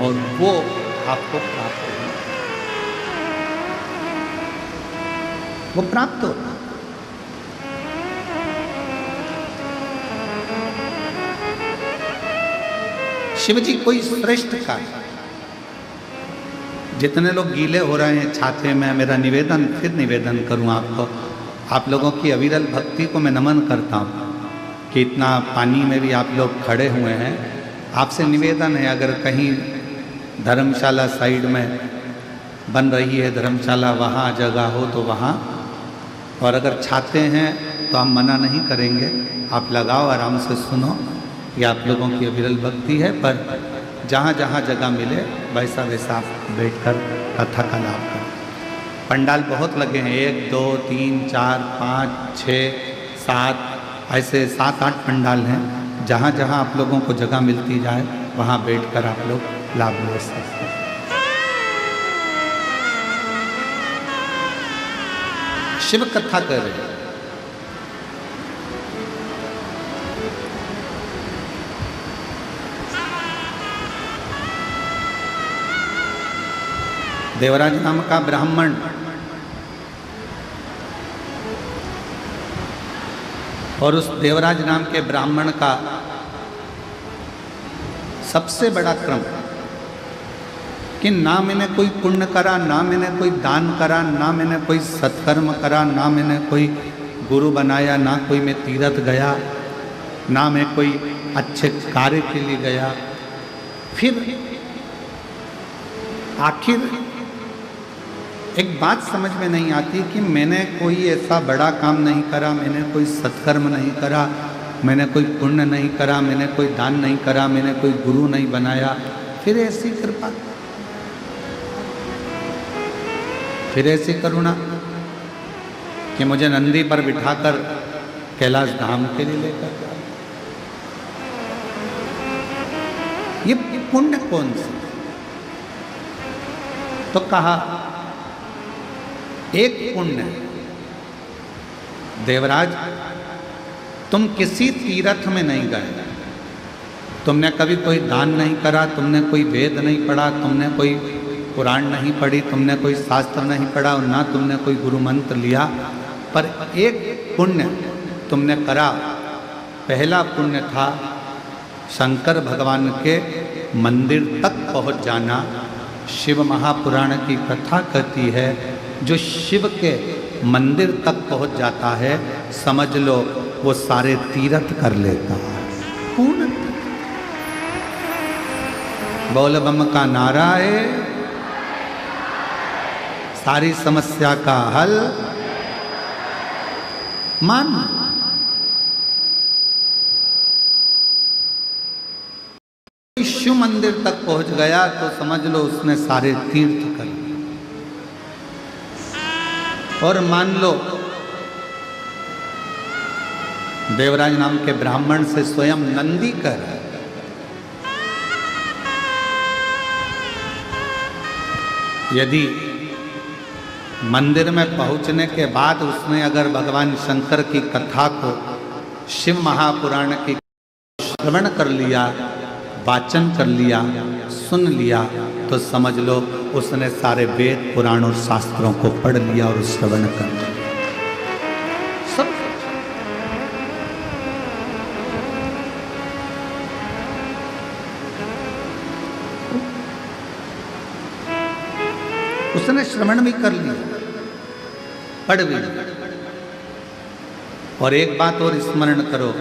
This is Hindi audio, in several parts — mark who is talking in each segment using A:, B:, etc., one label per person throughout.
A: और वो आपको प्राप्त होगा, वो प्राप्त होगा। शिव जी कोई श्रेष्ठ का, जितने लोग गीले हो रहे हैं छाते में, मेरा निवेदन फिर निवेदन करूं आपको, आप लोगों की अविरल भक्ति को मैं नमन करता हूं कि इतना पानी में भी आप लोग खड़े हुए हैं। आपसे निवेदन है, अगर कहीं धर्मशाला साइड में बन रही है धर्मशाला, वहाँ जगह हो तो वहाँ, और अगर छाते हैं तो हम मना नहीं करेंगे, आप लगाओ, आराम से सुनो। ये आप लोगों की अविरल भक्ति है, पर जहाँ जहाँ जगह मिले वैसा वैसा बैठकर कथा का लाभ करें। पंडाल बहुत लगे हैं, 1 2 3 4 5 6 7, ऐसे 7-8 पंडाल हैं। जहाँ जहाँ आप लोगों को जगह मिलती जाए वहाँ बैठकर आप लोग लाभ ले सकते हैं। शिव कथा कर रहे हैं। देवराज नाम का ब्राह्मण और उस देवराज नाम के ब्राह्मण का सबसे बड़ा क्रम कि ना मैंने कोई पुण्य करा, ना मैंने कोई दान करा, ना मैंने कोई सत्कर्म करा, ना मैंने कोई गुरु बनाया, ना कोई मैं तीर्थ गया, ना मैं कोई अच्छे कार्य के लिए गया। फिर आखिर एक बात समझ में नहीं आती कि मैंने कोई ऐसा बड़ा काम नहीं करा, मैंने कोई सत्कर्म नहीं करा, मैंने कोई पुण्य नहीं करा, मैंने कोई दान नहीं करा, मैंने कोई गुरु नहीं बनाया, फिर ऐसी कृपा, फिर ऐसी करुणा कि मुझे नंदी पर बिठाकर कैलाश धाम के लिए लेकर जाए। ये पुण्य कौन सा? तो कहा एक पुण्य, देवराज तुम किसी तीर्थ में नहीं गए, तुमने कभी कोई दान नहीं करा, तुमने कोई वेद नहीं पढ़ा, तुमने कोई पुराण नहीं पढ़ी, तुमने कोई शास्त्र नहीं पढ़ा, और ना तुमने कोई गुरु मंत्र लिया, पर एक पुण्य तुमने करा। पहला पुण्य था शंकर भगवान के मंदिर तक पहुंच जाना। शिव महापुराण की कथा कहती है, जो शिव के मंदिर तक पहुंच जाता है, समझ लो वो सारे तीर्थ कर लेता है। पूर्ण बोल बम का नारा है, सारी समस्या का हल मान। शिव मंदिर तक पहुंच गया तो समझ लो उसने सारे तीर्थ कर लिए। और मान लो देवराज नाम के ब्राह्मण से स्वयं नंदी कर, यदि मंदिर में पहुंचने के बाद उसने अगर भगवान शंकर की कथा को, शिव महापुराण की श्रवण कर लिया, वाचन कर लिया, सुन लिया, तो समझ लो उसने सारे वेद पुराण और शास्त्रों को पढ़ लिया और श्रवण कर लिया सब। उसने श्रवण भी कर लिया, पढ़ भी लिया। और एक बात और स्मरण करो,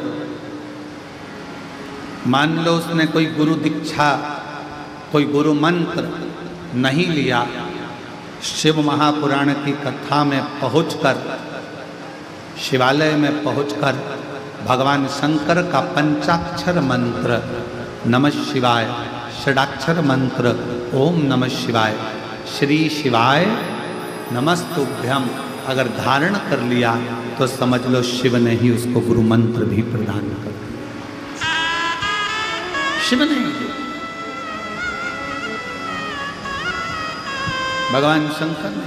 A: मान लो उसने कोई गुरु दीक्षा, कोई गुरु मंत्र नहीं लिया, शिव महापुराण की कथा में पहुंचकर, शिवालय में पहुंचकर भगवान शंकर का पंचाक्षर मंत्र नमः शिवाय, षडाक्षर मंत्र ओम नमः शिवाय, श्री शिवाय नमस्तुभ्यम अगर धारण कर लिया तो समझ लो शिव ने ही उसको गुरु मंत्र भी प्रदान कर दिया। शिव ने, भगवान शंकर ने।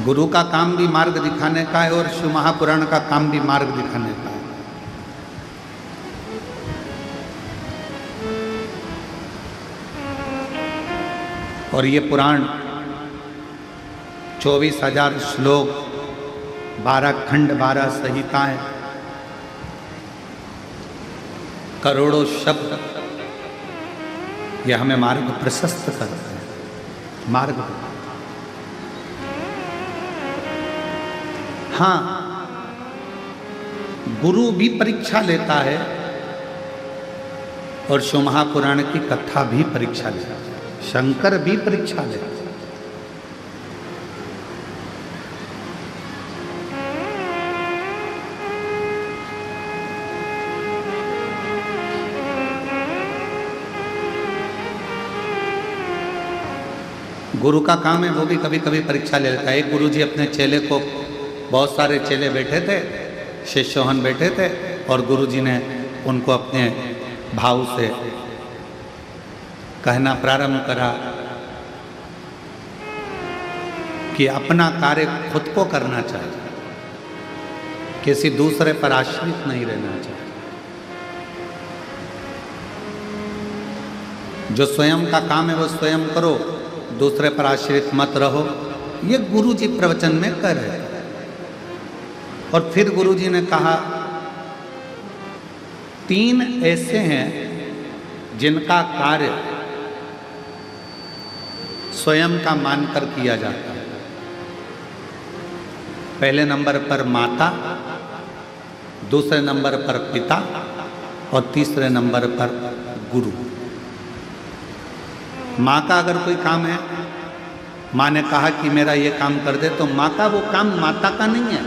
A: गुरु का काम भी मार्ग दिखाने का है और शिव महापुराण का काम भी मार्ग दिखाने का है। और ये पुराण 24,000 श्लोक, 12 खंड, 12 संहिताएं, करोड़ों शब्द, ये हमें मार्ग प्रशस्त करते हैं। मार्ग, हाँ, गुरु भी परीक्षा लेता है और शिव महापुराण की कथा भी परीक्षा लेता है, शंकर भी परीक्षा लेता है। गुरु का काम है, वो भी कभी कभी परीक्षा ले लेता है। एक गुरु जी अपने चेले को, बहुत सारे चेले बैठे थे, शिष्योहन बैठे थे, और गुरु जी ने उनको अपने भाव से कहना प्रारंभ करा कि अपना कार्य खुद को करना चाहिए, किसी दूसरे पर आश्रित नहीं रहना चाहिए। जो स्वयं का काम है वो स्वयं करो, दूसरे पर आश्रित मत रहो। ये गुरु जी प्रवचन में कह रहे थे। और फिर गुरु जी ने कहा, 3 ऐसे हैं जिनका कार्य स्वयं का मानकर किया जाता है। पहले नंबर पर माता, दूसरे नंबर पर पिता और तीसरे नंबर पर गुरु। माँ का अगर कोई काम है, माँ ने कहा कि मेरा ये काम कर दे, तो माँ का वो काम माता का नहीं है।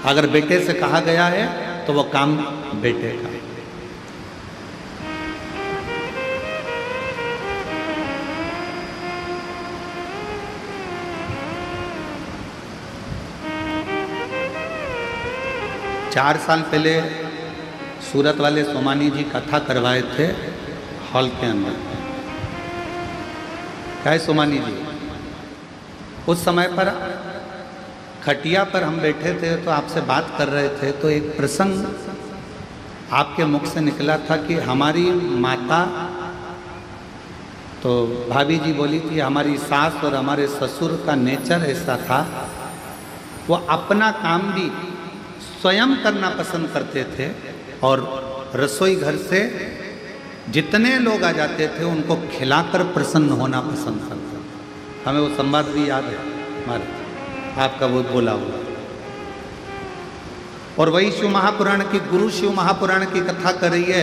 A: अगर बेटे से कहा गया है तो वो काम बेटे का है। चार साल पहले सूरत वाले सोमानी जी कथा करवाए थे हॉल के अंदर। क्या है सोमानी जी? उस समय पर खटिया पर हम बैठे थे तो आपसे बात कर रहे थे, तो एक प्रसंग आपके मुख से निकला था कि हमारी माता, तो भाभी जी बोली थी हमारी सास और हमारे ससुर का नेचर ऐसा था, वो अपना काम भी स्वयं करना पसंद करते थे और रसोई घर से जितने लोग आ जाते थे उनको खिलाकर प्रसन्न होना पसंद करते थे। हमें वो संवाद भी याद है हमारे, आपका वो बोला हुआ। और वही शिव महापुराण की, गुरु शिव महापुराण की कथा कर रही है,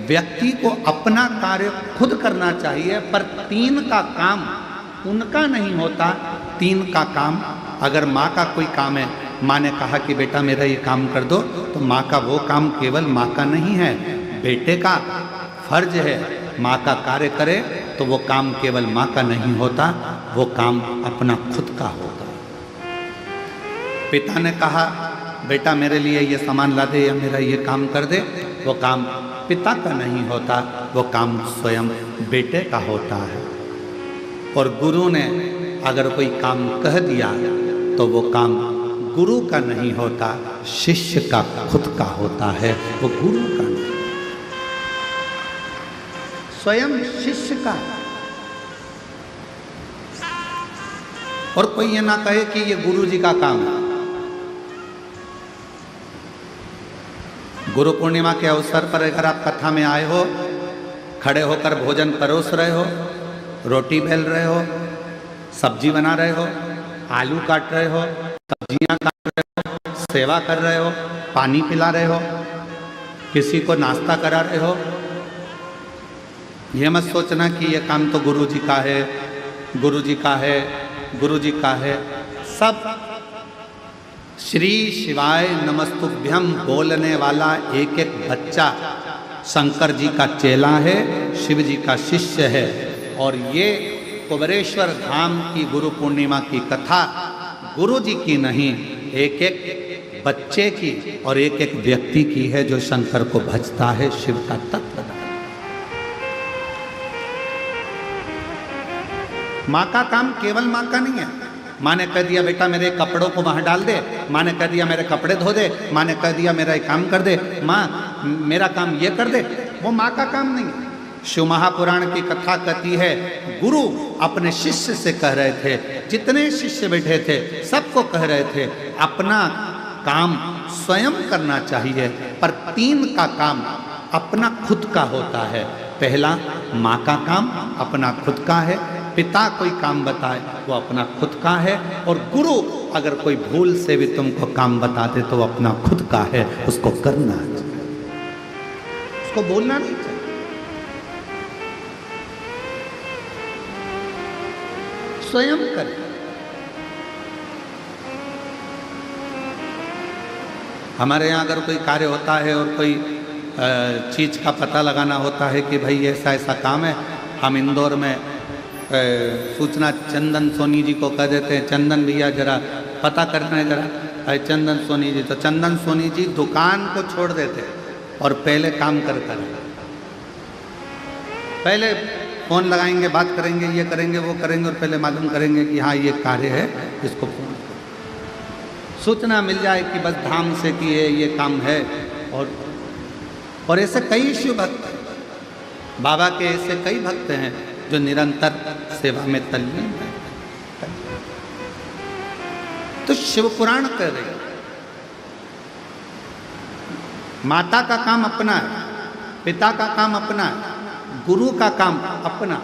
A: व्यक्ति को अपना कार्य खुद करना चाहिए, पर 3 का काम उनका नहीं होता। 3 का काम, अगर माँ का कोई काम है, माँ ने कहा कि बेटा मेरा ये काम कर दो, तो माँ का वो काम केवल माँ का नहीं है, बेटे का फर्ज है। माँ का कार्य करे तो वो काम केवल माँ का नहीं होता, वो काम अपना खुद का होगा। पिता ने कहा बेटा मेरे लिए ये सामान ला दे या मेरा ये काम कर दे, वो काम पिता का नहीं होता, वो काम स्वयं बेटे का होता है। और गुरु ने अगर कोई काम कह दिया तो वो काम गुरु का नहीं होता, शिष्य का खुद का होता है, वो गुरु का नहीं, स्वयं शिष्य का। और कोई ये ना कहे कि ये गुरु जी का काम है। गुरु पूर्णिमा के अवसर पर अगर आप कथा में आए हो, खड़े होकर भोजन परोस रहे हो, रोटी बेल रहे हो, सब्जी बना रहे हो, आलू काट रहे हो, सब्जियां काट रहे हो, सेवा कर रहे हो, पानी पिला रहे हो, किसी को नाश्ता करा रहे हो, ये मत सोचना कि ये काम तो गुरु जी का है, गुरु जी का है, गुरु जी का है। सब श्री शिवाय नमस्तुभ्यम बोलने वाला एक एक बच्चा शंकर जी का चेला है, शिव जी का शिष्य है। और ये कुबेरेश्वर धाम की गुरु पूर्णिमा की कथा गुरु जी की नहीं, एक एक बच्चे की और एक एक व्यक्ति की है जो शंकर को भजता है, शिव का तत्व। माँ का काम केवल माँ का नहीं है, माँ ने कह दिया बेटा मेरे कपड़ों को वहाँ डाल दे, माँ ने कह दिया मेरे कपड़े धो दे, माँ ने कह दिया मेरा एक काम कर दे, माँ मेरा काम ये कर दे, वो माँ का काम नहीं है। शिव महापुराण की कथा कहती है गुरु अपने शिष्य से कह रहे थे, जितने शिष्य बैठे थे सबको कह रहे थे अपना काम स्वयं करना चाहिए, पर 3 का काम अपना खुद का होता है। पहला माँ का काम अपना खुद का है, पिता कोई काम बताए वो अपना खुद का है, और गुरु अगर कोई भूल से भी तुमको काम बताते तो वो अपना खुद का है, उसको करना चाहिए, उसको बोलना नहीं चाहिए। स्वयं करें। हमारे यहाँ अगर कोई कार्य होता है और कोई चीज़ का पता लगाना होता है कि भाई ऐसा ऐसा काम है, हम इंदौर में सूचना चंदन सोनी जी को कह देते हैं, चंदन भैया जरा पता करना है जरा, चंदन सोनी जी, तो चंदन सोनी जी दुकान को छोड़ देते और पहले काम कर पहले फ़ोन लगाएंगे, बात करेंगे, ये करेंगे वो करेंगे, और पहले मालूम करेंगे कि हाँ ये कार्य है, इसको फोन सूचना मिल जाए कि बस धाम से कि ये काम है। और ऐसे कई शिव भक्त, बाबा के ऐसे कई भक्त हैं जो निरंतर सेवा में तल्लीन हैं। तो शिव पुराण कह रहे, माता का काम अपना है, पिता का काम अपना है, गुरु का काम अपना।